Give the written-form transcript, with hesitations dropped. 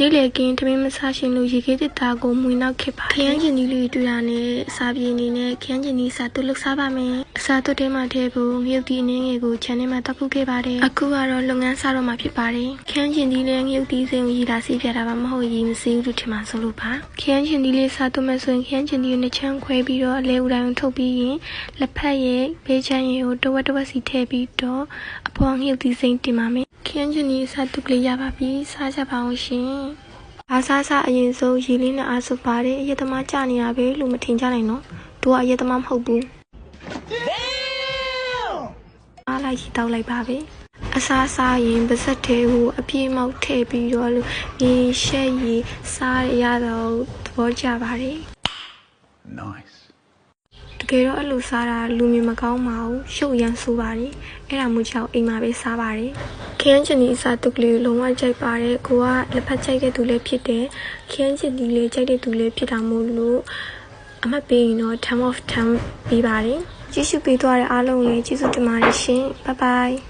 နေ့လေကင်းတမင်းမဆရှင်လို့ရေခဲတစ်သားကိုမွေနောက်ခဲ့ပါခရမ်းကျင်ကြီးလေးတွေ့ရနဲ့အစာပြေအနေနဲ့ခရမ်းကျင်ကြီးစာတုတ်လုပ်စားပါမယ်အစာတုတ်ထဲမှာထည့်ဖို့ငရုတ်တီအနည်းငယ်ကိုခြံထဲမှာတောက်ခုခဲ့ပါတယ်အခုကတော့လုပ်ငန်းစားတော့မှာဖြစ်ပါတယ်ခရမ်းကျင်ကြီးလေးငရုတ်တီစိမ်ကိုရေလာစီးပြတာပါမဟုတ်ရေမစီးဘူးလို့ထင်မှာဆိုလို့ပါခရမ်းကျင်ကြီးလေးစာတုတ်မဲ့ဆိုရင်ခရမ်းကျင်ကြီးကိုနှစ်ချမ်းခွဲပြီးတော့အလဲဦးတိုင်းထုတ်ပြီးရင်လက်ဖက်ရဲ့ဘေးချမ်းရဲ့ကိုတဝက်စီထည့်ပြီးတော့အပေါ်ငရုတ်တီစိမ်တင်ပါမယ်ခရမ်းကျင်ကြီးစာတုတ်ကလေးရပါပြီစားကြပါအောင်ရှင်အားစားအရင်ဆုံးရေလေးနဲ့အားစုပ်ပါတယ်အရက်သမားကြာနေရပဲလို့မထင်ကြနိုင်နော်သူကအရက်သမားမဟုတ်ဘူးအားလိုက်တောက်လိုက်ပါပဲအစားရင်ပါစက်သေးကိုအပြေးမောက်ထည့်ပြီးတော့လို့ရေရှက်ရေစားရတော့သဘောကျပါတယ် nice တကယ်တော့အဲ့လိုစားတာလူမြင်မကောင်းပါဘူးရှုပ်ရမ်းဆိုးပါတယ်အဲ့ဒါမျိုးကြောင့်အိမ်မှာပဲစားပါတယ်ခရမ်းချင်ဒီအစားတုပ်ကလေးလုံးဝကြိုက်ပါတယ်ကိုကလက်ဖက်ကြိုက်တဲ့သူလည်းဖြစ်တယ်ခရမ်းချင်ဒီလေးကြိုက်တဲ့သူလည်းဖြစ်တာမို့လို့အမှတ်ပေးရင်တော့ time of time ပြီးပါတယ်ကြည့်ရှုပေးသွားတဲ့အားလုံးလည်းကျေးဇူးတင်ပါတယ်ရှင် bye bye